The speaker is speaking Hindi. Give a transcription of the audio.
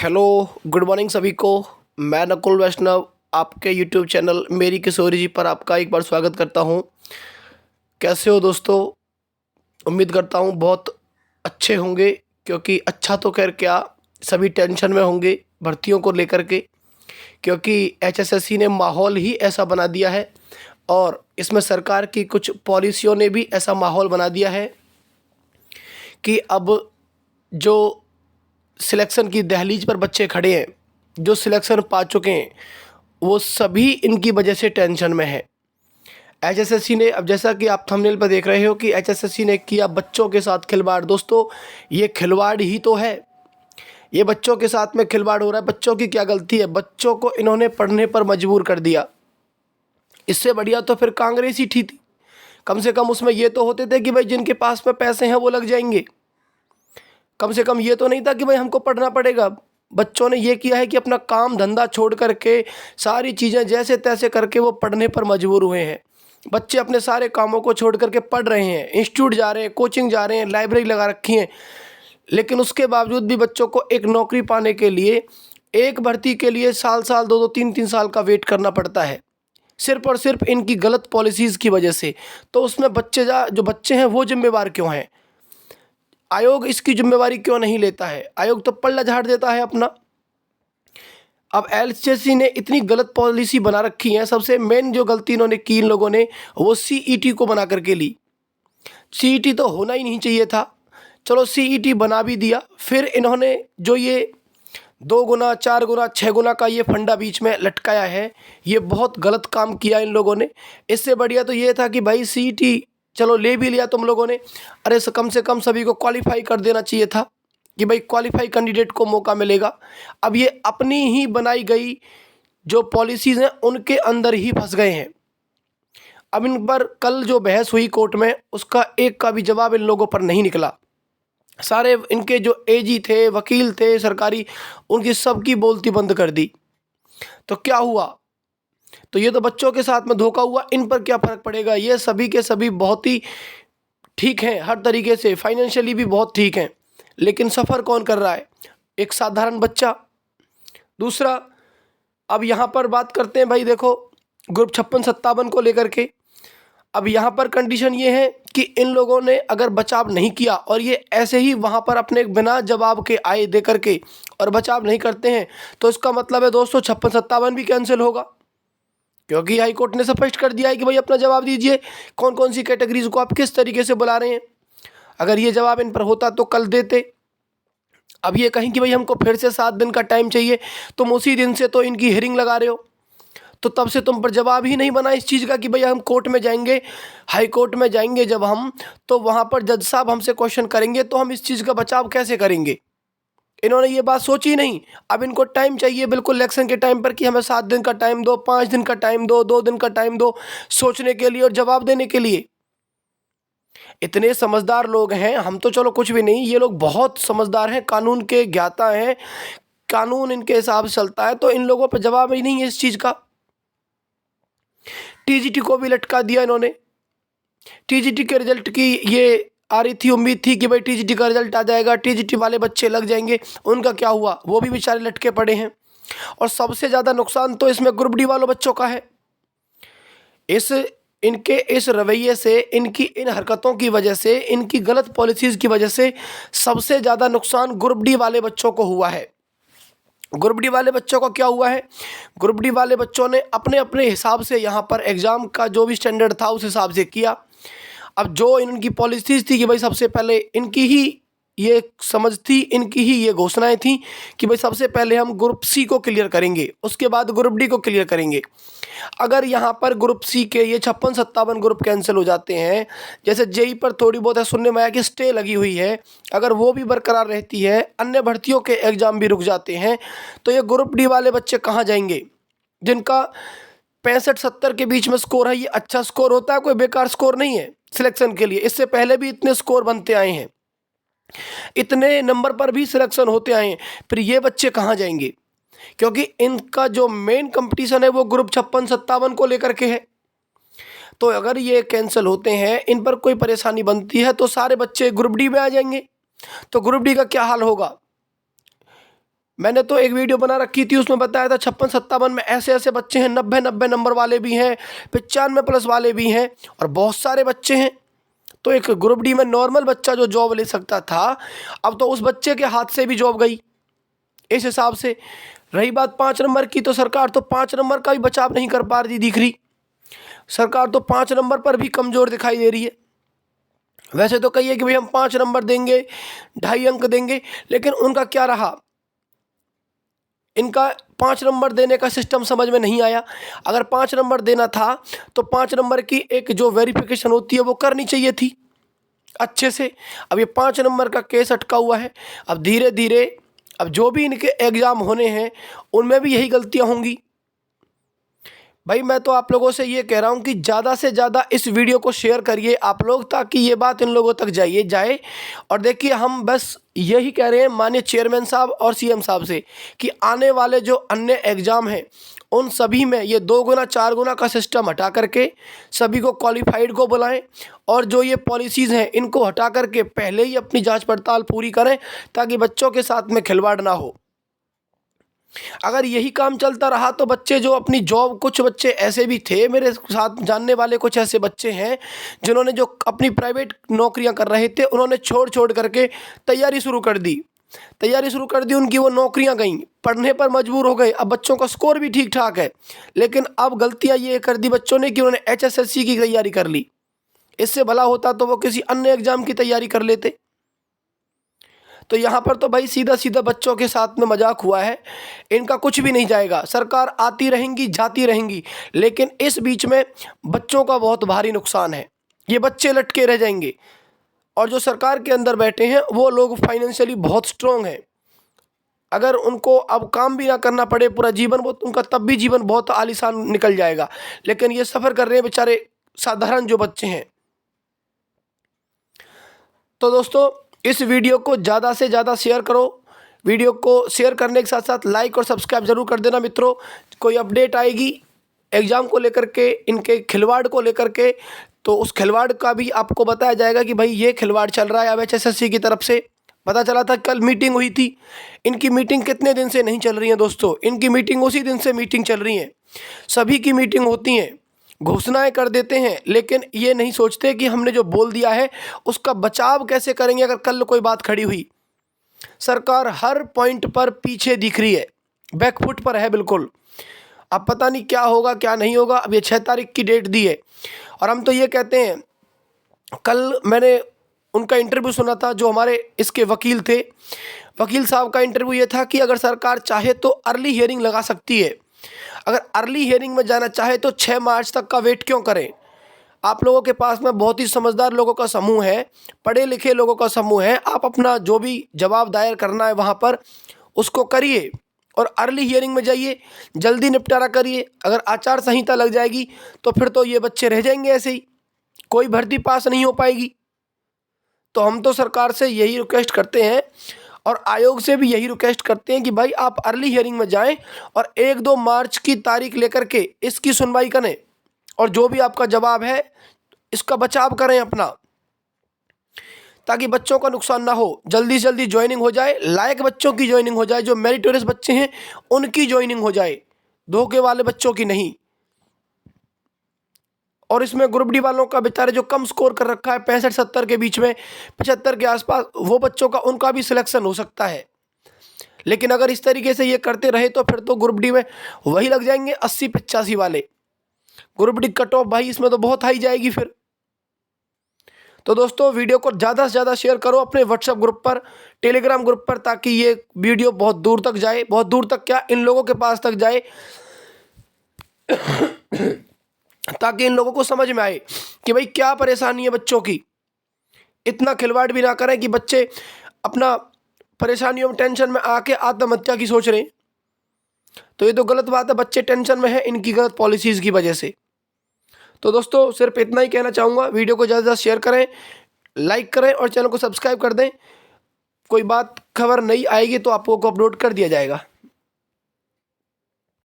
हेलो, गुड मॉर्निंग सभी को। मैं नकुल वैष्णव आपके यूट्यूब चैनल मेरी किशोरी जी पर आपका एक बार स्वागत करता हूं। कैसे हो दोस्तों? उम्मीद करता हूं बहुत अच्छे होंगे, क्योंकि अच्छा तो खैर क्या, सभी टेंशन में होंगे भर्तियों को लेकर के, क्योंकि एचएसएससी ने माहौल ही ऐसा बना दिया है और इसमें सरकार की कुछ पॉलिसियों ने भी ऐसा माहौल बना दिया है कि अब जो सिलेक्शन की दहलीज पर बच्चे खड़े हैं, जो सिलेक्शन पा चुके हैं, वो सभी इनकी वजह से टेंशन में है। एचएसएससी ने, अब जैसा कि आप थंबनेल पर देख रहे हो कि एचएसएससी ने किया बच्चों के साथ खिलवाड़। दोस्तों, ये खिलवाड़ ही तो है, ये बच्चों के साथ में खिलवाड़ हो रहा है। बच्चों की क्या गलती है? बच्चों को इन्होंने पढ़ने पर मजबूर कर दिया। इससे बढ़िया तो फिर कांग्रेस ही थी। कम से कम उसमें ये तो होते थे कि भाई जिनके पास में पैसे हैं वो लग जाएंगे। कम से कम ये तो नहीं था कि भाई हमको पढ़ना पड़ेगा। बच्चों ने ये किया है कि अपना काम धंधा छोड़ करके, सारी चीज़ें जैसे तैसे करके वो पढ़ने पर मजबूर हुए हैं। बच्चे अपने सारे कामों को छोड़ करके पढ़ रहे हैं, इंस्टीट्यूट जा रहे हैं, कोचिंग जा रहे हैं, लाइब्रेरी लगा रखी हैं। लेकिन उसके बावजूद भी बच्चों को एक नौकरी पाने के लिए, एक भर्ती के लिए साल साल, दो दो तीन तीन साल का वेट करना पड़ता है, सिर्फ और सिर्फ इनकी गलत पॉलिसीज़ की वजह से। तो उसमें जो बच्चे हैं वो जिम्मेवार क्यों हैं? आयोग इसकी जिम्मेवारी क्यों नहीं लेता है? आयोग तो पल्ला झाड़ देता है अपना। अब एलएचएससी ने इतनी गलत पॉलिसी बना रखी है। सबसे मेन जो गलती इन्होंने की, इन लोगों ने, वो सीईटी को बना करके ली। सीईटी तो होना ही नहीं चाहिए था। चलो सीईटी बना भी दिया, फिर इन्होंने जो ये 2 गुना 4 गुना 6 गुना का ये फंडा बीच में लटकाया है, ये बहुत गलत काम किया इन लोगों ने। इससे बढ़िया तो ये था कि भाई सीईटी चलो ले भी लिया तुम लोगों ने, अरे कम से कम सभी को क्वालिफाई कर देना चाहिए था कि भाई क्वालिफाई कैंडिडेट को मौका मिलेगा। अब ये अपनी ही बनाई गई जो पॉलिसीज़ हैं उनके अंदर ही फंस गए हैं। अब इन पर कल जो बहस हुई कोर्ट में, उसका एक का भी जवाब इन लोगों पर नहीं निकला। सारे इनके जो एजी थे, वकील थे सरकारी, उनकी सबकी बोलती बंद कर दी। तो क्या हुआ? तो ये तो बच्चों के साथ में धोखा हुआ। इन पर क्या फ़र्क पड़ेगा? ये सभी के सभी बहुत ही ठीक हैं, हर तरीके से फाइनेंशियली भी बहुत ठीक हैं, लेकिन सफ़र कौन कर रहा है? एक साधारण बच्चा। दूसरा, अब यहाँ पर बात करते हैं भाई, देखो ग्रुप 56-57 को लेकर के। अब यहाँ पर कंडीशन ये है कि इन लोगों ने अगर बचाव नहीं किया और ये ऐसे ही वहाँ पर अपने बिना जवाब के आए दे करके और बचाव नहीं करते हैं, तो इसका मतलब है दोस्तों 56-57 भी कैंसिल होगा, क्योंकि हाई कोर्ट ने स्पष्ट कर दिया है कि भाई अपना जवाब दीजिए, कौन कौन सी कैटेगरीज को आप किस तरीके से बुला रहे हैं। अगर ये जवाब इन पर होता तो कल देते। अब ये कहें कि भाई हमको फिर से 7 दिन का टाइम चाहिए, तुम उसी दिन से तो इनकी हियरिंग लगा रहे हो, तो तब से तुम पर जवाब ही नहीं बना इस चीज़ का कि भैया हम कोर्ट में जाएंगे, हाई कोर्ट में जाएंगे जब हम, तो वहाँ पर जज साहब हमसे क्वेश्चन करेंगे तो हम इस चीज़ का बचाव कैसे करेंगे। इन्होंने ये बात सोची नहीं। अब इनको टाइम चाहिए बिल्कुल इलेक्शन के टाइम पर कि हमें 7 दिन का टाइम दो, 5 दिन का टाइम दो, 2 दिन का टाइम दो, सोचने के लिए और जवाब देने के लिए। इतने समझदार लोग हैं, हम तो चलो कुछ भी नहीं, ये लोग बहुत समझदार हैं, कानून के ज्ञाता हैं, कानून इनके हिसाब से चलता है, तो इन लोगों पर जवाब ही नहीं है इस चीज़ का। टीजीटी को भी लटका दिया इन्होंने। टीजीटी के रिजल्ट की ये आ रही थी, उम्मीद थी कि भाई टीजीटी का रिजल्ट आ जाएगा, टीजीटी वाले बच्चे लग जाएंगे। उनका क्या हुआ? वो भी बेचारे लटके पड़े हैं। और सबसे ज़्यादा नुकसान तो इसमें ग्रुप डी वालों बच्चों का है। इनके इस रवैये से, इनकी इन हरकतों की वजह से, इनकी गलत पॉलिसीज़ की वजह से सबसे ज़्यादा नुकसान ग्रुप डी वाले बच्चों को हुआ है। ग्रुप डी वाले बच्चों को क्या हुआ है? ग्रुप डी वाले बच्चों ने अपने अपने हिसाब से यहाँ पर एग्ज़ाम का जो भी स्टैंडर्ड था उस हिसाब से किया। अब जो इनकी पॉलिसीज़ थी कि भाई सबसे पहले इनकी ही ये समझ थी, इनकी ही ये घोषणाएं थी कि भाई सबसे पहले हम ग्रुप सी को क्लियर करेंगे, उसके बाद ग्रुप डी को क्लियर करेंगे। अगर यहाँ पर ग्रुप सी के ये 56-57 ग्रुप कैंसिल हो जाते हैं, जैसे जेई पर थोड़ी बहुत है सुनने में आया कि स्टे लगी हुई है, अगर वो भी बरकरार रहती है, अन्य भर्तियों के एग्ज़ाम भी रुक जाते हैं, तो ये ग्रुप डी वाले बच्चे कहाँ जाएंगे? जिनका 65-70 के बीच में स्कोर है। ये अच्छा स्कोर होता है, कोई बेकार स्कोर नहीं है सिलेक्शन के लिए। इससे पहले भी इतने स्कोर बनते आए हैं, इतने नंबर पर भी सिलेक्शन होते आए हैं, फिर ये बच्चे कहाँ जाएंगे? क्योंकि इनका जो मेन कंपटीशन है वो ग्रुप 56-57 को लेकर के है। तो अगर ये कैंसिल होते हैं, इन पर कोई परेशानी बनती है, तो सारे बच्चे ग्रुप डी में आ जाएंगे। तो ग्रुप डी का क्या हाल होगा? मैंने तो एक वीडियो बना रखी थी, उसमें बताया था 56-57 में ऐसे ऐसे बच्चे हैं, 90-90 नंबर वाले भी हैं, 95 प्लस वाले भी हैं और बहुत सारे बच्चे हैं। तो एक ग्रुप डी में नॉर्मल बच्चा जो जॉब ले सकता था, अब तो उस बच्चे के हाथ से भी जॉब गई। इस हिसाब से रही बात 5 नंबर की, तो सरकार तो 5 नंबर का भी बचाव नहीं कर पा रही दिख रही। सरकार तो 5 नंबर पर भी कमज़ोर दिखाई दे रही है। वैसे तो कहिए कि भाई हम 5 नंबर देंगे, 2.5 अंक देंगे, लेकिन उनका क्या रहा, इनका 5 नंबर देने का सिस्टम समझ में नहीं आया। अगर 5 नंबर देना था तो 5 नंबर की एक जो वेरिफिकेशन होती है वो करनी चाहिए थी अच्छे से। अब ये 5 नंबर का केस अटका हुआ है। अब धीरे धीरे अब जो भी इनके एग्ज़ाम होने हैं उनमें भी यही गलतियां होंगी। भाई मैं तो आप लोगों से ये कह रहा हूँ कि ज़्यादा से ज़्यादा इस वीडियो को शेयर करिए आप लोग, ताकि ये बात इन लोगों तक जाए। और देखिए, हम बस यही कह रहे हैं माननीय चेयरमैन साहब और सीएम साहब से कि आने वाले जो अन्य एग्ज़ाम हैं उन सभी में ये 2 गुना 4 गुना का सिस्टम हटा करके सभी को क्वालिफाइड को बुलाएं, और जो ये पॉलिसीज़ हैं इनको हटा करके पहले ही अपनी जाँच पड़ताल पूरी करें, ताकि बच्चों के साथ में खिलवाड़ ना हो। अगर यही काम चलता रहा तो बच्चे जो अपनी जॉब, कुछ बच्चे ऐसे भी थे मेरे साथ जानने वाले, कुछ ऐसे बच्चे हैं जिन्होंने जो अपनी प्राइवेट नौकरियां कर रहे थे उन्होंने छोड़ करके तैयारी शुरू कर दी। उनकी वो नौकरियां गईं, पढ़ने पर मजबूर हो गए। अब बच्चों का स्कोर भी ठीक ठाक है, लेकिन अब गलतियां ये कर दी बच्चों ने कि उन्होंने HSSC की तैयारी कर ली। इससे भला होता तो वो किसी अन्य एग्ज़ाम की तैयारी कर लेते। तो यहाँ पर तो भाई सीधा सीधा बच्चों के साथ में मजाक हुआ है, इनका कुछ भी नहीं जाएगा। सरकार आती रहेंगी, जाती रहेंगी, लेकिन इस बीच में बच्चों का बहुत भारी नुकसान है। ये बच्चे लटके रह जाएंगे, और जो सरकार के अंदर बैठे हैं वो लोग फाइनेंशियली बहुत स्ट्रॉन्ग हैं। अगर उनको अब काम भी ना करना पड़े पूरा जीवन, वो उनका तब भी जीवन बहुत आलीशान निकल जाएगा। लेकिन ये सफ़र कर रहे हैं बेचारे साधारण जो बच्चे हैं। तो दोस्तों, इस वीडियो को ज़्यादा से ज़्यादा शेयर करो। वीडियो को शेयर करने के साथ साथ लाइक और सब्सक्राइब ज़रूर कर देना मित्रों। कोई अपडेट आएगी एग्ज़ाम को लेकर के, इनके खिलवाड़ को लेकर के, तो उस खिलवाड़ का भी आपको बताया जाएगा कि भाई ये खिलवाड़ चल रहा है। अब HSSC की तरफ से पता चला था, कल मीटिंग हुई थी। इनकी मीटिंग कितने दिन से नहीं चल रही है दोस्तों, इनकी मीटिंग उसी दिन से मीटिंग चल रही है। सभी की मीटिंग होती हैं, घोषणाएं कर देते हैं, लेकिन ये नहीं सोचते कि हमने जो बोल दिया है उसका बचाव कैसे करेंगे अगर कल कोई बात खड़ी हुई। सरकार हर पॉइंट पर पीछे दिख रही है, बैकफुट पर है बिल्कुल। अब पता नहीं क्या होगा क्या नहीं होगा। अब ये 6 तारीख की डेट दी है, और हम तो ये कहते हैं, कल मैंने उनका इंटरव्यू सुना था जो हमारे इसके वकील थे। वकील साहब का इंटरव्यू ये था कि अगर सरकार चाहे तो अर्ली हियरिंग लगा सकती है। अगर अर्ली हियरिंग में जाना चाहे तो 6 मार्च तक का वेट क्यों करें। आप लोगों के पास में बहुत ही समझदार लोगों का समूह है, पढ़े लिखे लोगों का समूह है। आप अपना जो भी जवाब दायर करना है वहाँ पर उसको करिए, और अर्ली हियरिंग में जाइए, जल्दी निपटारा करिए। अगर आचार संहिता लग जाएगी तो फिर तो ये बच्चे रह जाएंगे ऐसे ही, कोई भर्ती पास नहीं हो पाएगी। तो हम तो सरकार से यही रिक्वेस्ट करते हैं, और आयोग से भी यही रिक्वेस्ट करते हैं कि भाई आप अर्ली हियरिंग में जाएं और 1-2 मार्च की तारीख लेकर के इसकी सुनवाई करें, और जो भी आपका जवाब है इसका बचाव करें अपना, ताकि बच्चों का नुकसान ना हो। जल्दी से जल्दी ज्वाइनिंग हो जाए, लायक बच्चों की ज्वाइनिंग हो जाए, जो मेरिटोरियस बच्चे हैं उनकी ज्वाइनिंग हो जाए, धोखे वाले बच्चों की नहीं। और इसमें ग्रुप डी वालों का बेचारे जो कम स्कोर कर रखा है 65-70 के बीच में, 75 के आसपास, वो बच्चों का उनका भी सिलेक्शन हो सकता है। लेकिन अगर इस तरीके से ये करते रहे तो फिर तो ग्रुप डी में वही लग जाएंगे 80-85 वाले। ग्रुप डी कट ऑफ भाई इसमें तो बहुत हाई जाएगी फिर। तो दोस्तों, वीडियो को ज़्यादा से ज़्यादा शेयर करो अपने व्हाट्सएप ग्रुप पर, टेलीग्राम ग्रुप पर, ताकि ये वीडियो बहुत दूर तक जाए। बहुत दूर तक क्या, इन लोगों के पास तक जाए, ताकि इन लोगों को समझ में आए कि भाई क्या परेशानी है बच्चों की। इतना खिलवाड़ भी ना करें कि बच्चे अपना परेशानियों में, टेंशन में आके आत्महत्या की सोच रहे हैं। तो ये तो गलत बात है, बच्चे टेंशन में है इनकी गलत पॉलिसीज़ की वजह से। तो दोस्तों, सिर्फ इतना ही कहना चाहूँगा। वीडियो को ज़्यादा से ज़्यादा शेयर करें, लाइक करें और चैनल को सब्सक्राइब कर दें। कोई बात खबर नहीं आएगी तो आपको अपलोड कर दिया जाएगा।